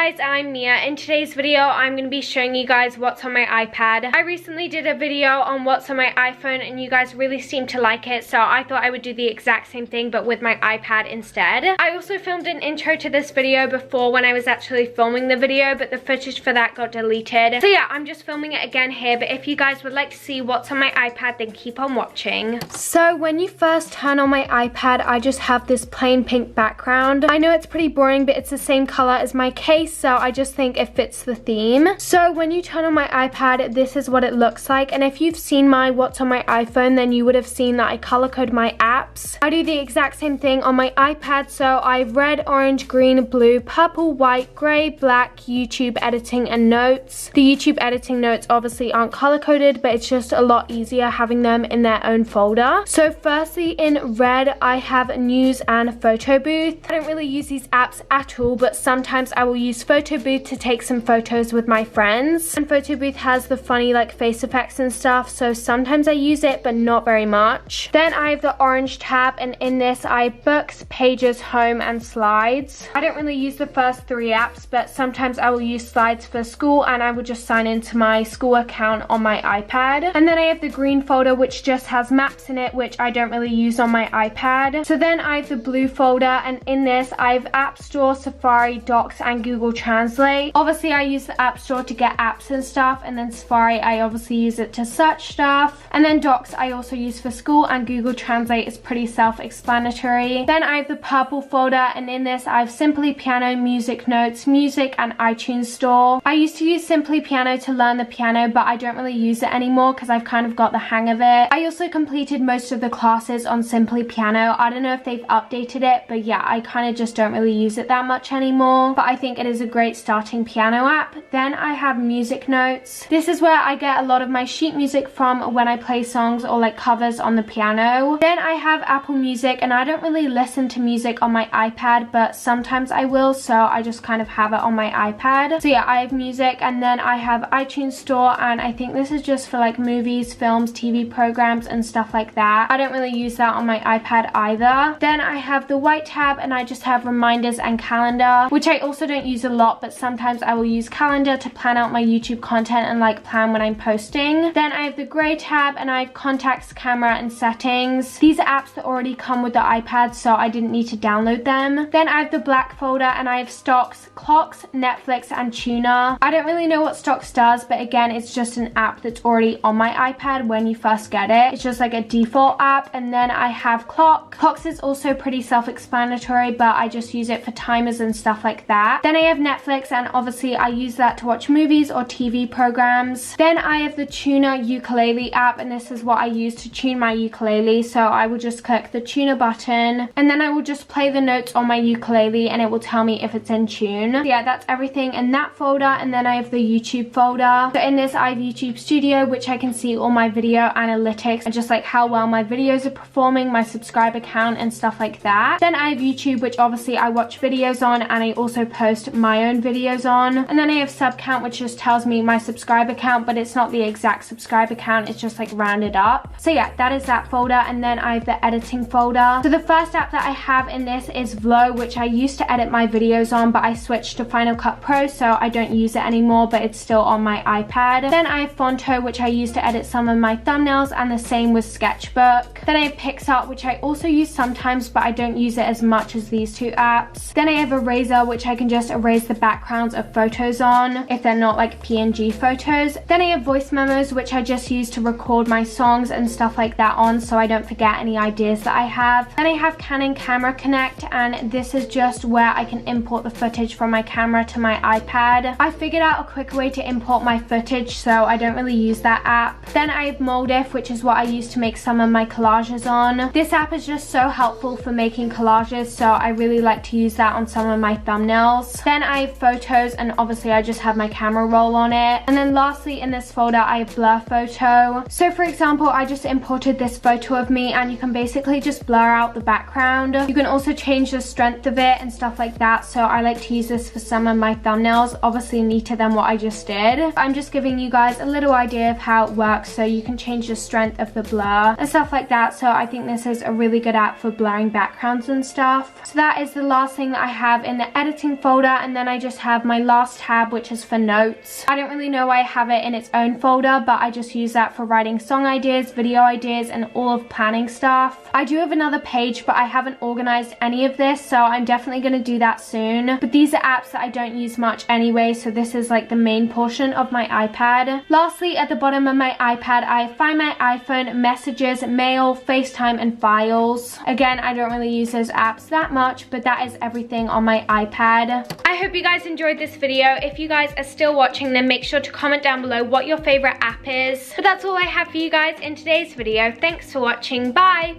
guys, I'm Mia. In today's video, I'm going to be showing you guys what's on my iPad. I recently did a video on what's on my iPhone and you guys really seemed to like it, so I thought I would do the exact same thing but with my iPad instead. I also filmed an intro to this video before when I was actually filming the video, but the footage for that got deleted. So yeah, I'm just filming it again here, but if you guys would like to see what's on my iPad, then keep on watching. So when you first turn on my iPad, I just have this plain pink background. I know it's pretty boring, but it's the same color as my case, so I just think it fits the theme. So when you turn on my iPad, this is what it looks like, and if you've seen my what's on my iPhone, then you would have seen that I color code my apps. I do the exact same thing on my iPad, so I have red, orange, green, blue, purple, white, grey, black, YouTube editing and notes. The YouTube editing notes obviously aren't color coded, but it's just a lot easier having them in their own folder. So firstly in red, I have news and photo booth. I don't really use these apps at all, but sometimes I will use photo booth to take some photos with my friends. And photo booth has the funny like face effects and stuff, so sometimes I use it, but not very much. Then I have the orange tab, and in this I have books, pages, home, and slides. I don't really use the first three apps, but sometimes I will use slides for school, and I will just sign into my school account on my iPad. And then I have the green folder, which just has maps in it, which I don't really use on my iPad. So then I have the blue folder, and in this I have App Store, Safari, Docs, and Google Translate. Obviously I use the App Store to get apps and stuff, and then Safari I obviously use it to search stuff, and then Docs I also use for school, and Google Translate is pretty self-explanatory. Then I have the purple folder, and in this I have Simply Piano, Music Notes, Music, and iTunes Store. I used to use Simply Piano to learn the piano, but I don't really use it anymore because I've kind of got the hang of it. I also completed most of the classes on Simply Piano. I don't know if they've updated it, but yeah, I kind of just don't really use it that much anymore, but I think it is a great starting piano app. Then I have Music Notes. This is where I get a lot of my sheet music from when I play songs or like covers on the piano. Then I have Apple Music, and I don't really listen to music on my iPad, but sometimes I will, so I just kind of have it on my iPad. So yeah, I have music, and then I have iTunes Store, and I think this is just for like movies, films, TV programs, and stuff like that. I don't really use that on my iPad either. Then I have the white tab, and I just have reminders and calendar, which I also don't use a lot, but sometimes I will use calendar to plan out my YouTube content and like plan when I'm posting. Then I have the gray tab, and I have contacts, camera, and settings. These are apps that already come with the iPad, so I didn't need to download them. Then I have the black folder, and I have stocks, clocks, Netflix, and tuner. I don't really know what stocks does, but again, it's just an app that's already on my iPad when you first get it. It's just like a default app. And then I have clocks is also pretty self-explanatory, but I just use it for timers and stuff like that. Then I have Netflix, and obviously I use that to watch movies or TV programs. Then I have the tuner ukulele app, and this is what I use to tune my ukulele. So I will just click the tuner button, and then I will just play the notes on my ukulele, and it will tell me if it's in tune. So yeah, that's everything in that folder. And then I have the YouTube folder. So in this I have YouTube Studio, which I can see all my video analytics and just like how well my videos are performing, my subscriber count, and stuff like that. Then I have YouTube, which obviously I watch videos on, and I also post my own videos on. And then I have sub count, which just tells me my subscriber count, but it's not the exact subscriber count, it's just like rounded up. So yeah, that is that folder. And then I have the editing folder. So the first app that I have in this is Vlo, which I used to edit my videos on, but I switched to Final Cut Pro, so I don't use it anymore, but it's still on my iPad. Then I have Fonto, which I use to edit some of my thumbnails, and the same with Sketchbook. Then I have PixArt, which I also use sometimes, but I don't use it as much as these two apps. Then I have Eraser, which I can just erase the backgrounds of photos on if they're not like PNG photos. Then I have Voice Memos, which I just use to record my songs and stuff like that on, so I don't forget any ideas that I have. Then I have Canon Camera Connect, and this is just where I can import the footage from my camera to my iPad. I figured out a quick way to import my footage, so I don't really use that app. Then I have Moldif, which is what I use to make some of my collages on. This app is just so helpful for making collages, so I really like to use that on some of my thumbnails. Then I have Photos, and obviously I just have my camera roll on it. And then lastly in this folder I have Blur Photo. So for example, I just imported this photo of me, and you can basically just blur out the background. You can also change the strength of it and stuff like that, so I like to use this for some of my thumbnails. Obviously neater than what I just did. I'm just giving you guys a little idea of how it works, so you can change the strength of the blur and stuff like that. So I think this is a really good app for blurring backgrounds and stuff. So that is the last thing that I have in the editing folder. And then I just have my last tab, which is for notes. I don't really know why I have it in its own folder, but I just use that for writing song ideas, video ideas, and all of planning stuff. I do have another page, but I haven't organized any of this, so I'm definitely going to do that soon. But these are apps that I don't use much anyway, so this is like the main portion of my iPad. Lastly, at the bottom of my iPad, I find my iPhone, messages, mail, FaceTime, and files. Again, I don't really use those apps that much, but that is everything on my iPad. I hope you guys enjoyed this video. If you guys are still watching, then make sure to comment down below what your favorite app is. But that's all I have for you guys in today's video. Thanks for watching. Bye!